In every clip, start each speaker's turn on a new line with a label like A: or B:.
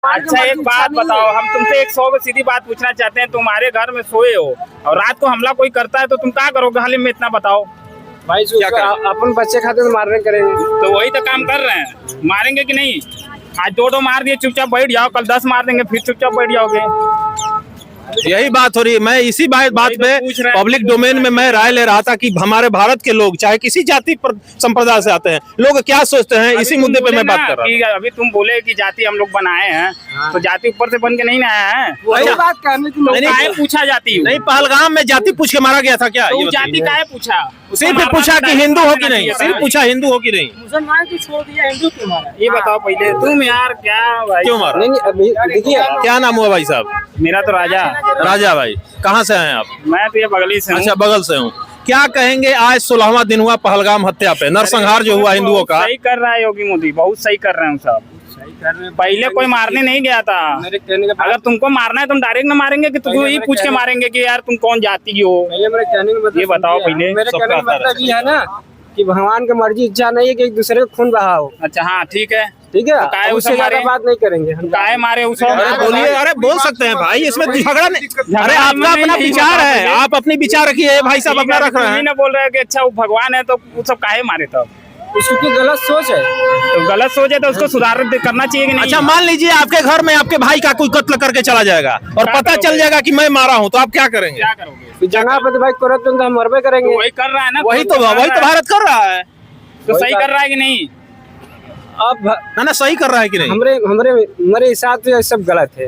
A: अच्छा एक बात बताओ, हम तुमसे 100 सीधी बात पूछना चाहते हैं। तुम्हारे घर में सोए हो और रात को हमला कोई करता है तो तुम क्या करोगे? हाल में इतना बताओ
B: भाई,
A: क्या करें?
B: अपन बच्चे खाते तो मारने करेंगे,
A: तो वही तो काम कर रहे हैं, मारेंगे कि नहीं? आज 2 मार दिए, चुपचाप बैठ जाओ, कल 10 मार देंगे, फिर चुपचाप बैठ जाओगे।
C: यही बात हो रही है। मैं इसी बात पे पब्लिक डोमेन में मैं राय ले रहा था कि हमारे भारत के लोग चाहे किसी जाति पर संप्रदाय से आते हैं, लोग क्या सोचते हैं, इसी मुद्दे पे मैं बात कर रहा हूँ।
A: अभी तुम बोले कि जाति हम लोग बनाए हैं, तो जाति ऊपर से बन के नहीं ना आया है।
B: वही बात करने की लोग
A: काहे पूछा जाति?
C: नहीं, पहलगाम में जाति पूछ के मारा गया था क्या?
A: तो जाति काहे पूछा?
C: सिर्फ पूछा कि हिंदू हो कि नहीं, सिर्फ पूछा हिंदू हो कि नहीं।
B: मुसलमान को छोड़ दिया, हिंदू क्यों मारा?
A: ये बताओ पहले तुम यार, क्या भाई
C: क्यों मारा?
B: नहीं अभी देखिए,
C: क्या नाम हुआ भाई साहब?
A: मेरा तो राजा।
C: राजा भाई, कहाँ से हैं आप?
A: मैं तो ये बगली से हूँ।
C: अच्छा, बगल से हूँ। क्या कहेंगे, आज 16वां दिन हुआ पहलगाम हत्या पे, नरसंहार जो हुआ हिंदुओं का?
A: सही कर रहा है योगी मोदी, बहुत सही कर रहे हैं सब। पहले कोई मारने नहीं गया था। अगर तुमको मारना है तुम डायरेक्ट ना मारेंगे कि तुमको ही पूछ के मारेंगे कि यार तुम कौन जाति हो? ये बताओ पहले।
B: मेरे कहने का मतलब ये है ना कि भगवान की मर्जी, इच्छा नहीं है कि एक दूसरे को खून बहाओ।
A: अच्छा हाँ ठीक है,
B: ठीक है,
A: काहे
B: उससे ज्यादा बात नहीं करेंगे हम।
A: काहे मारे उसको?
C: अरे बोलिए, अरे बोल सकते हैं भाई, इसमें झगड़ा नहीं। अरे आपका अपना विचार है, आप अपनी विचार रखिए, भाई साहब अपना रख रहे हैं।
A: ना बोल रहे हैं कि अच्छा वो भगवान है तो वो सब काहे मारे? तब
B: उसकी गलत सोच है,
A: तो गलत सोच है तो उसको सुधार करना चाहिए कि नहीं?
C: अच्छा मान लीजिए आपके घर में आपके भाई का कोई कत्ल करके चला जाएगा और पता चल जाएगा कि मैं मारा हूँ, तो आप क्या करेंगे?
A: क्या करोगे?
B: जगह पे तो भाई करप्शन तो हम मरबे करेंगे।
A: वही कर रहा है ना,
C: वही तो भारत कर रहा है।
A: तो सही कर रहा है कि नहीं?
B: अब
C: ना सही कर रहा है कि नहीं?
B: हमारे हिसाब से सब गलत है।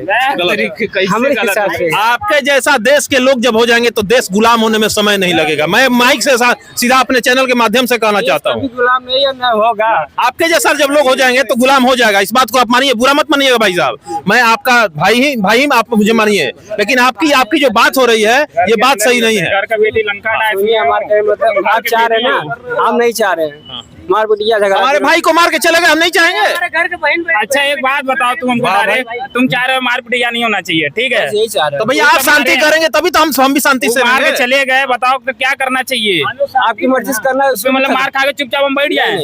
B: हमारे हिसाब से
C: आपके जैसा देश के लोग जब हो जाएंगे तो देश गुलाम होने में समय नहीं लगेगा। मैं माइक से सीधा अपने चैनल के माध्यम से कहना चाहता हूँ,
B: गुलाम नहीं है, ना होगा।
C: आपके जैसा जब लोग हो जाएंगे तो गुलाम हो जाएगा। इस बात को आप मानिए, बुरा मत मानिएगा भाई साहब, मैं आपका भाई आप मुझे मानिए, लेकिन आपकी जो बात हो रही है ये बात सही नहीं है।
A: घर का बेटी लंका
B: हमारे मतलब आप चाह रहे हैं ना, हम नहीं चाह रहे हैं मार पिटिया झगड़ा।
C: हमारे भाई को मार के चले गए, हम नहीं चाहेंगे।
B: घर के बहन।
A: अच्छा एक बात बताओ, तुम हमको तुम चाह रहे हो मार पिटिया नहीं होना चाहिए, ठीक है?
B: यही चाह रहे
C: तो भैया आप शांति करेंगे तभी तो हम भी शांति से
A: मार के चले गए, बताओ तो क्या करना चाहिए?
B: आपकी मर्जी से करना है,
A: उसमें मतलब मार खा के चुपचाप हम बैठ जाए?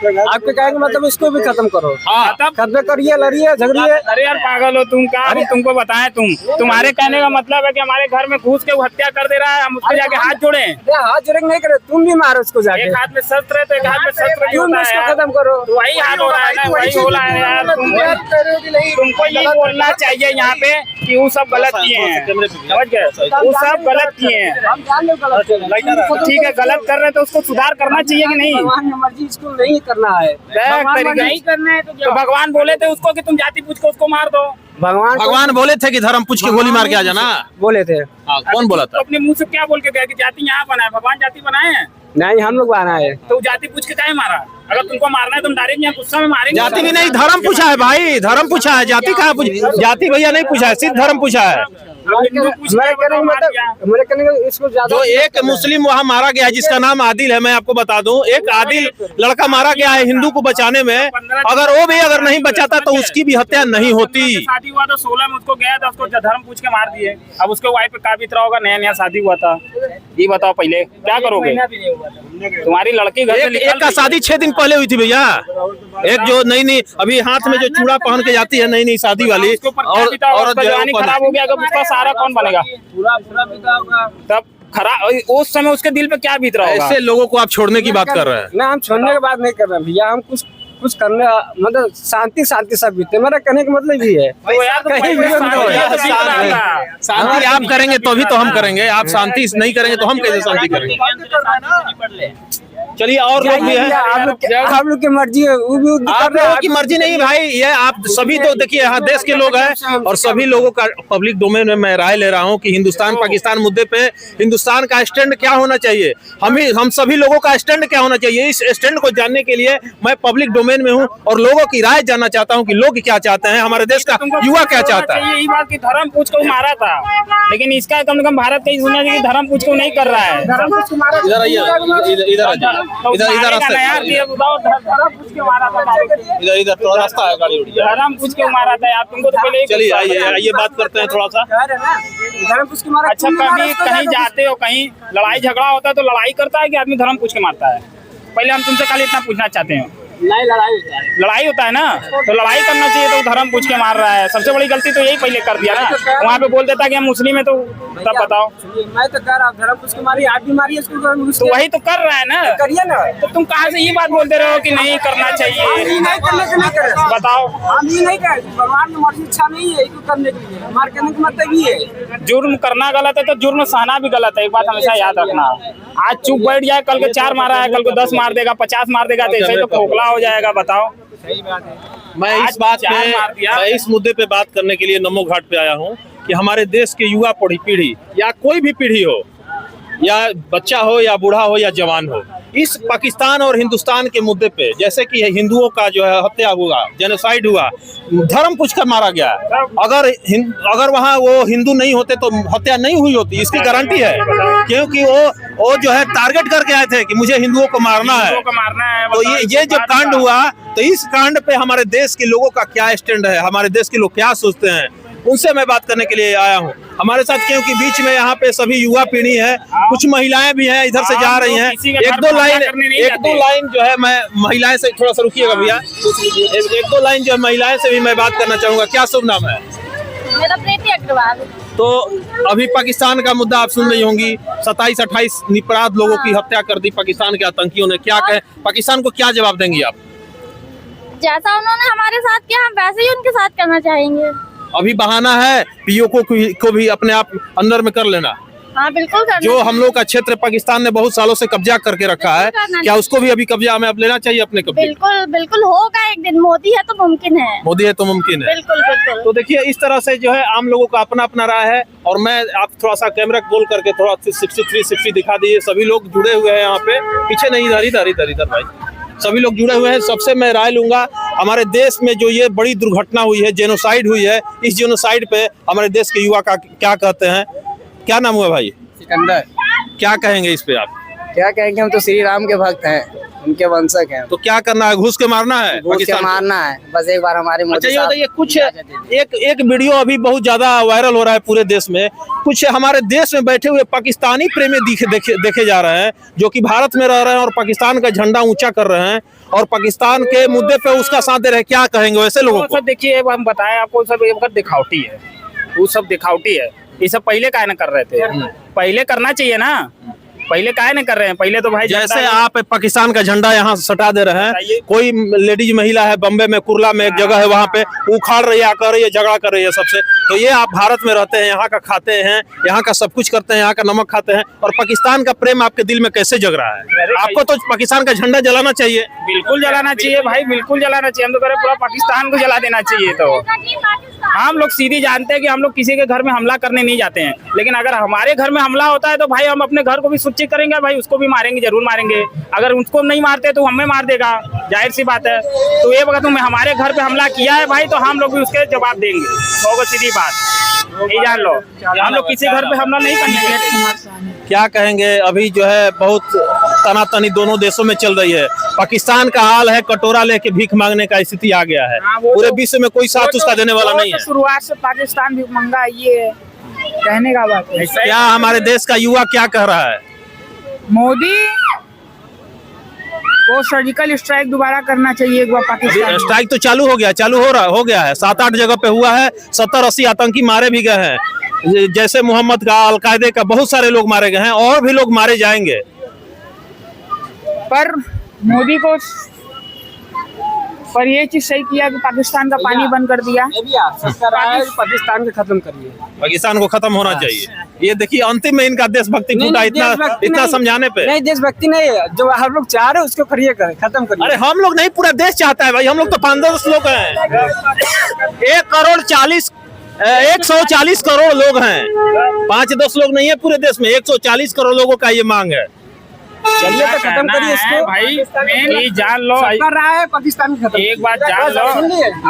B: आपके कहेंगे मतलब इसको भी खत्म करो।
A: खत्म
B: करिए, लड़िए, झगड़िए।
A: अरे यार पागल हो तुम, क्या अभी तुमको बताएं? तुम्हारे कहने का मतलब है कि हमारे घर में घुस के वो हत्या कर दे रहा है, हम उसको जाके हाथ जोड़े?
B: हाथ जोड़ेंगे नहीं करे, तुम भी मारो उसको जाके।
A: एक हाथ में शस्त्र है तो एक हाथ में शस्त्र नहीं होता है।
B: खत्म करो,
A: वही हाल हो रहा है ना, वही हो रहा है यार। तुमको ये बोलना चाहिए यहाँ पे कि वो सब गलत किए हैं, समझ गए? वो सब गलत किए हैं, ठीक है? गलत कर रहे तो उसको सुधार करना चाहिए कि नहीं?
B: भगवान की मर्जी, इसको नहीं करना है,
A: नहीं करना है तो भगवान बोले थे उसको कि तुम जाति पूछ के उसको मार दो।
C: भगवान बोले थे कि धर्म पूछ के गोली मार के आ जाना,
B: बोले थे।
C: कौन बोला था?
A: तो अपने मुंह से क्या बोल के गया कि जाति यहाँ बनाए? भगवान जाति बनाए हैं?
B: नहीं, हम लोग बना है।
A: तो जाति पूछ के काहे मारा? अगर तुमको मारना है तुम डायरेक्ट यहाँ गुस्सा में मारेंगे।
C: जाति भी नहीं, धर्म पूछा है भाई, धर्म पूछा है, जाति कहाँ पूछा? जाति भैया नहीं पूछा है, सिर्फ धर्म पूछा है। जो एक मुस्लिम वहाँ मारा गया है जिसका नाम आदिल है, मैं आपको बता दूं, एक आदिल लड़का मारा गया है हिंदू को बचाने में। अगर वो भी अगर नहीं बचाता तो उसकी भी हत्या नहीं होती।
A: शादी हुआ तो 16 में उसको गया था, उसको धर्म पूछ के मार दिए। अब उसके वाइफ पे क्या बीत रहा होगा? नया नया शादी हुआ था। ये बताओ पहले क्या करोगे? तुम्हारी लड़की घर से
C: एक का शादी 6 दिन पहले हुई थी भैया। एक जो नई अभी हाथ में जो चूड़ा पहन के जाती है नई शादी वाली, और
A: जवानी खराब हो गया, उसका सारा कौन बनेगा? तब खराब उस समय उसके दिल पे क्या बीत रहा होगा?
C: ऐसे लोगों को आप छोड़ने की बात कर रहे हैं
B: ना? हम छोड़ने की बात नहीं कर रहे हैं भैया, हम कुछ करने मतलब शांति सब बीते। मेरा कहने का मतलब ये है,
C: शांति आप करेंगे तो भी तो हम करेंगे, आप शांति नहीं करेंगे तो हम कैसे शांति करेंगे? चलिए और लोग भी हैं,
B: आप लोग की मर्जी है, वो भी
C: आप लोगों की मर्जी नहीं भाई, ये आप सभी तो देखिए यहाँ देश के लोग हैं और सभी लोगों का पब्लिक डोमेन में मैं राय ले रहा हूँ कि हिंदुस्तान पाकिस्तान मुद्दे पे हिंदुस्तान का स्टैंड क्या होना चाहिए, हम सभी लोगों का स्टैंड क्या होना चाहिए। इस स्टैंड को जानने के लिए मैं पब्लिक डोमेन में हूँ और लोगों की राय जानना चाहता हूँ कि लोग क्या चाहते हैं, हमारे देश का युवा क्या चाहता है।
A: यही बात की धर्म पूछ को मारा था, लेकिन इसका कम से कम भारत का सुनना चाहिए कि धर्म पूछ को नहीं कर रहा है।
C: इधर थोड़ा रास्ता है, गाड़ी
A: धर्म पूछ के मारा था यार तुमको तो पहले।
C: चलिए आइए बात करते हैं थोड़ा सा।
A: अच्छा कभी कहीं जाते हो, कहीं लड़ाई झगड़ा होता है तो लड़ाई करता है कि आदमी धर्म पूछ के मारता है? पहले हम तुमसे खाली इतना पूछना चाहते हैं।
B: नहीं लड़ाई होता है।
A: लड़ाई होता है ना, तो लड़ाई करना चाहिए, तो धर्म पूछ के मार रहा है। सबसे बड़ी गलती तो यही पहले कर दिया ना, वहाँ पे बोल देता कि हम मुस्लिम है, तो तब बताओ।
B: मैं तो कह रहा हूँ धर्म पूछ के मारिए, आप भी मारिए
A: तो वही तो कर रहा है ना,
B: करिए ना।
A: तो तुम कहाँ से ये बात बोलते रहे हो कि नहीं करना चाहिए?
B: नहीं करने के नहीं करे,
A: बताओ।
B: हम ये नहीं करें, भगवान की मर्जी इच्छा नहीं है इसको करने के लिए, हमारे कहने का मतलब ये है।
A: जुर्म करना गलत है तो जुर्म सहना भी गलत है, एक बात हमेशा याद रखना। आज चुप बैठ जाए, कल को 4 मारा है, कल को 10 मार देगा, 50 मार देगा, तो ऐसे ही तो खोखला हो जाएगा। बताओ।
B: सही बात है।
C: मैं इस मुद्दे पे बात करने के लिए नमो घाट पे आया हूँ कि हमारे देश के युवा पीढ़ी या कोई भी पीढ़ी हो, या बच्चा हो या बूढ़ा हो या जवान हो, इस पाकिस्तान और हिंदुस्तान के मुद्दे पे, जैसे कि हिंदुओं का जो है हत्या हुआ, जेनोसाइड हुआ, धर्म पूछ कर मारा गया। अगर वहाँ वो हिंदू नहीं होते तो हत्या नहीं हुई होती, इसकी गारंटी है, क्योंकि वो जो है टारगेट करके आए थे कि मुझे हिंदुओं को मारना है। तो ये जो कांड हुआ, तो इस कांड पे हमारे देश के लोगों का क्या स्टैंड है, हमारे देश के लोग क्या सोचते हैं, उनसे मैं बात करने के लिए आया हूँ। हमारे साथ क्योंकि बीच में यहाँ पे सभी युवा पीढ़ी है, कुछ महिलाएं भी हैं, इधर से जा रही हैं। एक दो लाइन जो है, मैं महिलाएं से थोड़ा सा रुकिएगा भैया, एक दो लाइन जो है महिलाएं से भी मैं बात करना चाहूंगा। क्या शुभ नाम है?
D: मेरा प्रीति अग्रवाल।
C: तो अभी पाकिस्तान का मुद्दा आप सुन रही होंगी, 27-28 निरपराध लोगों की हत्या कर दी पाकिस्तान के आतंकियों ने। क्या कहे, पाकिस्तान को क्या जवाब देंगी आप?
D: जैसा उन्होंने हमारे साथ किया, हम वैसे ही उनके साथ करना चाहेंगे।
C: अभी बहाना है पीओ को भी अपने आप अंदर में कर लेना।
D: हाँ बिल्कुल करना।
C: जो हम लोग का क्षेत्र पाकिस्तान ने बहुत सालों से कब्जा करके रखा है, क्या उसको भी अभी कब्जा में अब लेना चाहिए अपने कब्जे?
D: बिल्कुल बिल्कुल होगा एक दिन, मोदी है तो मुमकिन है।
C: मोदी है तो मुमकिन है।
D: बिल्कुल बिल्कुल।
C: तो देखिए, इस तरह से जो है आम लोगों का अपना अपना राय है। और मैं आप थोड़ा सा कैमरा बोल करके थोड़ा 60 दिखा दीजिए। सभी लोग जुड़े हुए हैं यहाँ पे, पीछे नहीं, इधर भाई, सभी लोग जुड़े हुए हैं। सबसे मैं राय लूंगा, हमारे देश में जो ये बड़ी दुर्घटना हुई है, जेनोसाइड हुई है, इस जेनोसाइड पे हमारे देश के युवा का क्या कहते हैं? क्या नाम हुआ भाई?
B: सिकंदर।
C: क्या कहेंगे इस पे आप?
B: क्या कहेंगे, हम तो श्री राम के भक्त हैं, उनके वंशक हैं।
C: तो क्या करना है, घुस के मारना है?
B: घुस के मारना है बस, एक बार हमारे मोदी
C: अच्छा ये
B: साहब।
C: बताइए, कुछ एक वीडियो अभी बहुत ज्यादा वायरल हो रहा है पूरे देश में। कुछ हमारे देश में बैठे हुए पाकिस्तानी प्रेमी देखे जा रहे हैं, जो कि भारत में रह रहे हैं और पाकिस्तान का झंडा ऊंचा कर रहे हैं और पाकिस्तान के मुद्दे पे उसका साथ दे रहे हैं। क्या कहेंगे वैसे लोगों को?
A: देखिए, हम बताएं आपको, सब एक दिखावटी है, वो सब दिखावटी है। ये सब पहले काहे न कर रहे थे? पहले करना चाहिए ना, पहले काहे न कर रहे हैं? पहले तो भाई
C: जैसे आप पाकिस्तान का झंडा यहाँ सटा दे रहे हैं, कोई लेडीज महिला है बम्बे में, कुर्ला में एक जगह है, वहाँ पे उखाड़ रही है, कर रही है, झगड़ा कर रही है सबसे। तो ये आप भारत में रहते हैं, यहाँ का खाते हैं, यहाँ का सब कुछ करते हैं, यहाँ का नमक खाते हैं, और पाकिस्तान का प्रेम आपके दिल में कैसे जग रहा है? आपको तो पाकिस्तान का झंडा जलाना चाहिए।
A: बिल्कुल जलाना चाहिए भाई, बिल्कुल जलाना चाहिए। हम तो कह रहे पूरा पाकिस्तान को जला देना चाहिए। तो हम लोग सीधी जानते हैं कि हम लोग किसी के घर में हमला करने नहीं जाते हैं, लेकिन अगर हमारे घर में हमला होता है तो भाई हम अपने घर को भी सुरक्षित करेंगे, भाई उसको भी मारेंगे, जरूर मारेंगे। अगर उसको नहीं मारते तो हमें मार देगा, जाहिर सी बात है। तो ये अगर तुमने हमारे घर पे हमला किया है भाई, तो हम लोग भी उसके जवाब देंगे। होगा सीधी बात, ये जान लो। हम लोग किसी घर पे हमला नहीं करेंगे।
C: क्या कहेंगे? अभी जो है बहुत तनातनी दोनों देशों में चल रही है। पाकिस्तान का हाल है कटोरा लेके भीख मांगने का स्थिति आ गया है। पूरे विश्व में कोई साथ उसका देने वाला नहीं है।
A: शुरुआत से पाकिस्तान भीख मांगा, ये कहने का बात है।
C: क्या हमारे देश का युवा क्या कह रहा है?
E: मोदी को सर्जिकल स्ट्राइक दोबारा करना चाहिए एक बार पाकिस्तान।
C: स्ट्राइक तो चालू हो गया है, 7-8 जगह पे हुआ है। 70-80 आतंकी मारे भी गए हैं, जैसे मोहम्मद का, अलकायदे का, बहुत सारे लोग मारे गए हैं, और भी लोग मारे जाएंगे।
E: पर मोदी को पर ये चीज सही किया कि पाकिस्तान का पानी बंद कर दिया।
B: पाकिस्तान को खत्म करिए,
C: पाकिस्तान को खत्म होना चाहिए। ये देखिए, अंतिम में इनका देशभक्ति टूटा इतना समझाने पे।
B: नहीं, देशभक्ति नहीं है, जो हम लोग चाह रहे हैं उसको करिए, खत्म करिए।
C: अरे हम लोग नहीं, पूरा देश चाहता है भाई। हम लोग तो 5-10 लोग हैं, 140 करोड़ लोग हैं, 5-10 लोग नहीं है पूरे देश में। 140 करोड़ लोगों का ये मांग है।
B: चलिए तो खत्म करिए इसको
A: भाई। ये जान लो,
B: कर रहा है पाकिस्तान खत्म।
A: एक बात जान लो,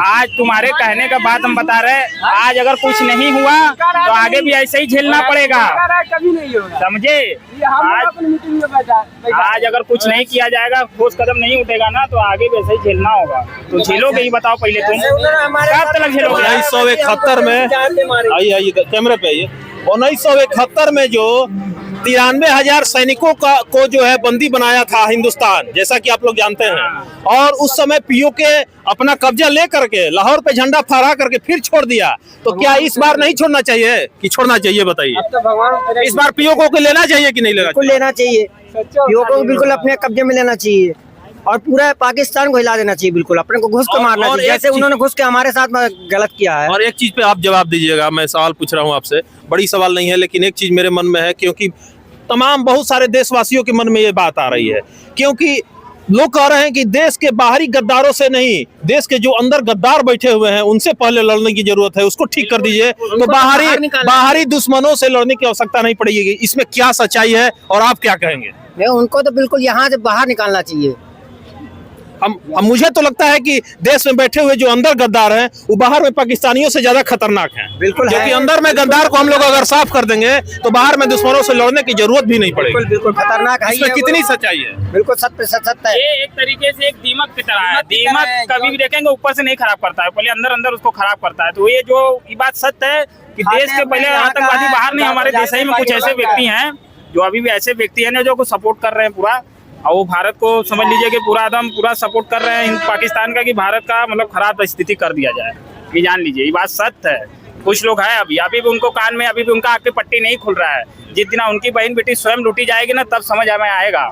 A: आज तुम्हारे कहने का बात हम बता रहे हैं, आज अगर कुछ नहीं हुआ तो आगे भी ऐसे ही झेलना पड़ेगा,
B: कभी नहीं होगा,
A: समझे? आज अगर कुछ नहीं किया जाएगा, ठोस कदम नहीं उठेगा ना, तो आगे भी ऐसे ही झेलना होगा। तो झेलोगे ही, बताओ पहले तुम कब तक झेलोगे?
C: 1971 में, आइए कैमरे पे आइए, 1971 में जो 93,000 सैनिकों को जो है बंदी बनाया था हिंदुस्तान, जैसा कि आप लोग जानते हैं। और उस समय पीओके अपना कब्जा ले करके लाहौर पे झंडा फहरा करके फिर छोड़ दिया। तो क्या इस बार नहीं छोड़ना चाहिए कि छोड़ना चाहिए, बताइए।
B: अब तो भगवान
C: इस बार पीओके को लेना चाहिए कि नहीं लेना
F: बिल्कुल लेना चाहिए, पीओके को बिल्कुल अपने कब्जे में लेना चाहिए और पूरा पाकिस्तान को हिला देना चाहिए। बिल्कुल अपने को घुस के मारना
C: और
F: चाहिए, जैसे उन्होंने घुस के हमारे साथ गलत किया है।
C: और एक चीज पे आप जवाब दीजिएगा, मैं सवाल पूछ रहा हूँ आपसे, बड़ी सवाल नहीं है, लेकिन एक चीज मेरे मन में है, क्योंकि तमाम बहुत सारे देशवासियों के मन में ये बात आ रही है, क्योंकि लोग कह रहे हैं कि देश के बाहरी गद्दारों से नहीं, देश के जो अंदर गद्दार बैठे हुए हैं उनसे पहले लड़ने की जरूरत है, उसको ठीक कर दीजिए, तो बाहरी दुश्मनों से लड़ने की आवश्यकता नहीं पड़ेगी। इसमें क्या सच्चाई है और आप क्या कहेंगे?
F: नहीं, उनको तो बिल्कुल यहाँ से बाहर निकालना चाहिए।
C: मुझे तो लगता है कि देश में बैठे हुए जो अंदर गद्दार हैं वो बाहर में पाकिस्तानियों से ज्यादा खतरनाक हैं।
F: बिल्कुल,
C: क्योंकि अंदर में गद्दार को हम लोग अगर साफ कर देंगे तो बाहर में दुश्मनों से लड़ने की जरूरत भी नहीं पड़ेगी।
F: बिल्कुल खतरनाक है।
C: इसमें कितनी सच्चाई है?
F: बिल्कुल 100% है।
A: ये एक तरीके से एक दीमक की तरह है। दीमक कभी भी देखेंगे ऊपर से नहीं खराब करता है, पहले अंदर अंदर उसको खराब करता है। तो ये जो ये बात सत्य है कि देश के पहले आतंकवादी बाहर नहीं, हमारे देश ही में कुछ ऐसे व्यक्ति हैं जो अभी भी ऐसे व्यक्ति हैं जो सपोर्ट कर रहे हैं पूरा, और वो भारत को समझ लीजिए कि पूरा सपोर्ट कर रहे हैं पाकिस्तान का, कि भारत का मतलब खराब स्थिति कर दिया जाए। ये जान लीजिए, ये बात सत्य है। कुछ लोग हैं अभी भी उनको कान में अभी भी उनका आँख की पट्टी नहीं खुल रहा है। जिस दिन उनकी बहन बेटी स्वयं लूटी जाएगी ना, तब समझ में आएगा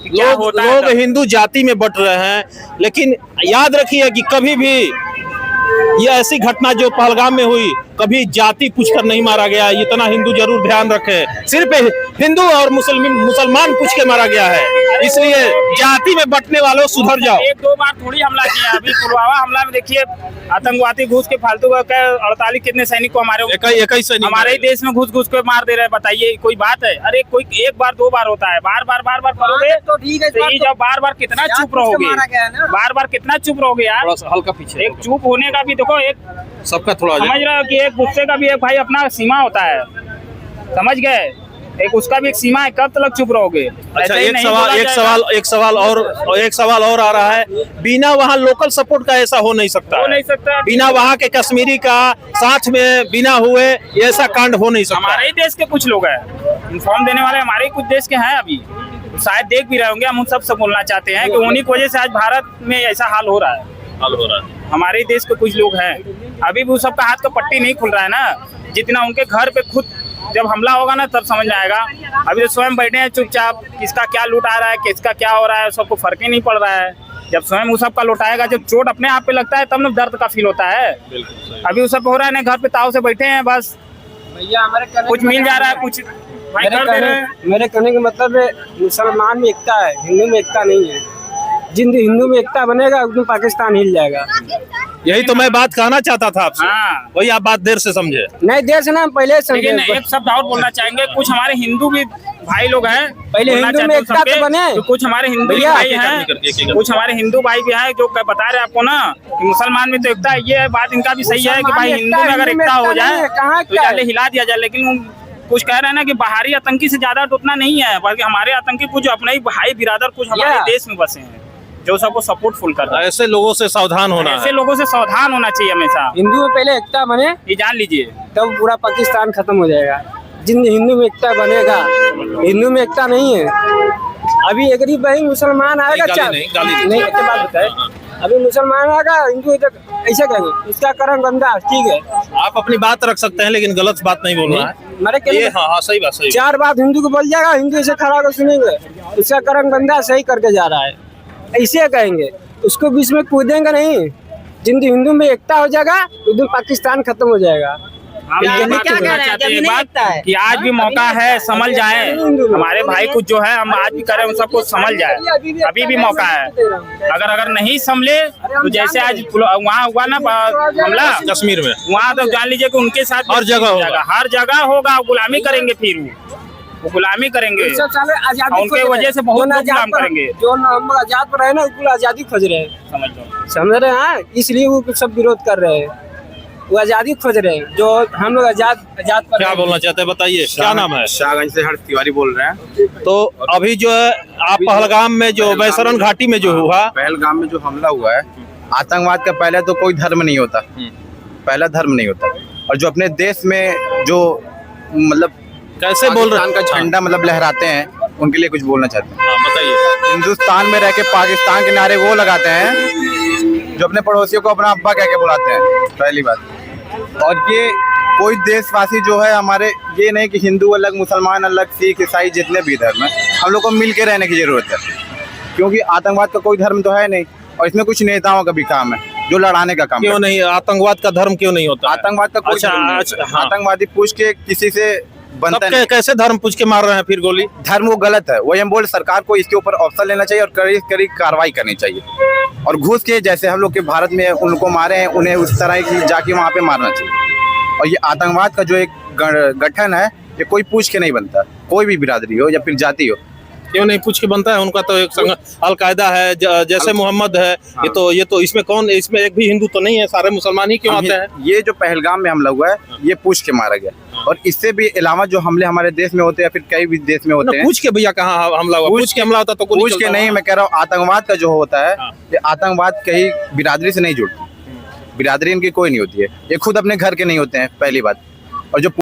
A: कि क्या होता है।
C: लोग हिंदू जाति में बट रहे हैं, लेकिन याद रखिए कि कभी भी ये ऐसी घटना जो पहलगाम में हुई, कभी जाति पूछकर नहीं मारा गया, इतना हिंदू जरूर ध्यान रखे। सिर्फ हिंदू और मुसलमान पूछ के मारा गया है, इसलिए जाति में बंटने वालों सुधर जाओ।
A: एक दो बार थोड़ी हमला किया, अभी पुलवामा हमला में देखिए आतंकवादी घुस के फालतू 48 कितने सैनिक को हमारे ही देश में घुस के मार दे रहे हैं। बताइए कोई बात है? अरे कोई एक बार दो बार होता है, बार बार करोगे
F: तो ठीक है।
A: जब बार कितना चुप रहोगे, बार कितना चुप रहोगे यार?
C: हल्का पीछे,
A: एक चुप होने का भी देखो, एक
C: सबका थोड़ा
A: समझ रहे हो कि एक गुस्से का भी एक भाई अपना सीमा होता है, समझ गए? एक उसका भी एक सीमा है, कब तक चुप रहोगे?
C: अच्छा, एक सवाल और आ रहा है, बिना वहाँ लोकल सपोर्ट का ऐसा हो नहीं सकता। बिना वहाँ के कश्मीरी का साथ में बिना हुए ऐसा कांड हो नहीं सकता।
A: हमारे ही देश के कुछ लोग हैं इन्फॉर्म देने वाले, हमारे ही कुछ देश के हैं, अभी शायद देख भी रहे होंगे। हम उन सबसे बोलना चाहते हैं कि उन्हीं की वजह से आज भारत में ऐसा हाल हो रहा है। हमारे ही देश के कुछ लोग हैं, अभी भी उस सबका हाथ का पट्टी नहीं खुल रहा है ना। जितना उनके घर पे खुद जब हमला होगा ना तब समझ में आएगा। अभी तो स्वयं बैठे हैं चुपचाप, किसका क्या लूट आ रहा है, किसका क्या हो रहा है, सबको फर्क ही नहीं पड़ रहा है। जब स्वयं उस सब का लुटाएगा, जब चोट अपने आप पे लगता है तब ना दर्द का फील होता है। अभी उस सब हो रहा है ना, घर पे ताव से बैठे हैं, बस
B: भैया हमारे
A: कुछ मिल जा रहा है, कुछ भाई कर दे रहे हैं।
B: मेरे कहने का मतलब है मुसलमान में एकता है, हिंदू में एकता नहीं है। जिन हिंदू में एकता बनेगा उस दिन पाकिस्तान हिल जाएगा।
C: यही तो मैं बात कहना चाहता था आपसे।
A: हाँ।
C: वही आप बात देर से समझे।
B: नहीं, देर से ना, पहले समझे।
A: लेकिन एक शब्द और बोलना चाहेंगे, कुछ हमारे हिंदू भी भाई लोग हैं,
B: पहले हिंदू में एकता तो बने।
A: तो कुछ हमारे हिंदू भाई हैं, कुछ हमारे हिंदू भाई भी हैं जो बता रहे हैं आपको ना कि मुसलमान में तो एकता है। ये बात इनका भी सही है कि भाई हिंदू में अगर एकता हो जाए तो पहले हिला दिया जाए। लेकिन कुछ कह रहे हैं ना कि बाहरी आतंकी से ज्यादा तो उतना नहीं है, बल्कि हमारे आतंकी कुछ अपने ही भाई बिरादर कुछ हमारे देश में बसे हैं जो सबको सपोर्ट फुल कर रहे हैं।
C: ऐसे लोगों से सावधान होना है।
A: ऐसे लोगों से सावधान होना चाहिए हमेशा।
B: हिंदू में पहले एकता बने,
A: ये जान लीजिए,
B: तब पूरा पाकिस्तान खत्म हो जाएगा। जिन हिंदू में एकता बनेगा, हिंदू में एकता नहीं है। अभी एक ही भाई मुसलमान आएगा, नहीं एक बात बताए, अभी मुसलमान आएगा, हिंदू ऐसे कहेंगे इसका कर्म गंदा, ठीक है
C: आप अपनी बात रख सकते हैं, लेकिन गलत बात नहीं बोलना है। हाँ, सही बात, सही।
B: 4 बात हिंदू को बोल जाएगा, हिंदू ऐसे खड़ा कर सुनेंगे इसका कर्म गंदा सही करके जा रहा है, ऐसे कहेंगे, उसको बीच में कूदेंगे नहीं। जिन हिंदू में एकता हो जाएगा उस दिन पाकिस्तान खत्म हो जाएगा।
A: कि आज भी मौका है, समझ जाए हमारे भाई कुछ जो है, हम आज भी करें उन सबको समझ जाए, अभी भी मौका है। अगर नहीं समझे तो जैसे आज वहाँ हुआ ना हमला
C: कश्मीर में,
A: वहाँ तो जान लीजिए कि उनके साथ
C: हर जगह
A: होगा, गुलामी करेंगे, फिर वो गुलामी करेंगे, उनके वजह से बहुत गुलाम करेंगे।
B: जो हम आजाद पर रहे ना, उसको आजादी खोज रहे हैं, समझ रहे हैं, इसलिए वो सब विरोध कर रहे हैं, वो आजादी खोज रहे हैं, जो हम लोग आजाद पर।
C: क्या बोलना चाहते हैं, बताइए। क्या नाम है?
G: शाहगंज से हर्ष तिवारी बोल रहे हैं।
C: तो अभी जो है आप पहलगाम में जो वैसरन घाटी में जो हुआ,
G: पहलगाम में जो हमला हुआ है, आतंकवाद का पहले तो कोई धर्म नहीं होता, पहला धर्म नहीं होता। और जो अपने देश में जो मतलब
C: कैसे बोल रहे
G: पाकिस्तान का झंडा मतलब लहराते हैं, उनके लिए कुछ बोलना चाहते हैं।
C: हाँ, बताइए।
G: हिंदुस्तान में रह के पाकिस्तान के नारे वो लगाते हैं जो अपने पड़ोसियों को अपना अब्बा कह के बुलाते हैं, पहली बात। और ये कोई देशवासी जो है हमारे, ये नहीं कि हिंदू अलग, मुसलमान अलग, सिख ईसाई जितने भी धर्म है, हम लोग को मिल के रहने की जरूरत है, क्योंकि आतंकवाद का कोई धर्म तो है नहीं और इसमें कुछ नेताओं का भी काम है जो लड़ाने का काम
C: क्यों नहीं, आतंकवाद का धर्म क्यों नहीं होता है?
G: आतंकवाद का कोई धर्म नहीं
C: अच्छा,
G: होता है।
C: हाँ।
G: आतंकवादी पूछ के किसी से बनता नहीं।
C: कैसे धर्म पूछ के मार रहे हैं फिर गोली?
G: धर्म वो गलत है, वही हम बोल, सरकार को इसके ऊपर ऑप्शन लेना चाहिए और कड़ी कड़ी कार्रवाई करनी चाहिए। और घुस के जैसे हम लोग के भारत में उनको मारे हैं, उन्हें उस तरह की जाके वहाँ पे मारना चाहिए। और ये आतंकवाद का जो एक गठन है, ये कोई पूछ के नहीं बनता, कोई भी बिरादरी हो या फिर जाति हो।
C: क्यों नहीं पूछ के बनता है? उनका तो एक अलकायदा है, जैसे मोहम्मद है। ये तो इसमें कौन, इसमें एक भी हिंदू तो नहीं है, सारे मुसलमान ही क्यों आते हैं?
G: ये जो पहलगाम में हमला हुआ है, ये पूछ के मारा गया। और इससे भी अलावा जो हमले हमारे देश में होते हैं, फिर कई भी देश में होते हैं।
C: पूछ के भैया कहाँ हमला हुआ? पूछ के हमला होता तो
G: पूछ के नहीं, मैं कह रहा हूँ आतंकवाद का जो होता है, ये आतंकवाद कहीं बिरादरी से नहीं जुड़ती, बिरादरी इनकी कोई नहीं होती है, ये खुद अपने घर के नहीं होते हैं, पहली बात। और जो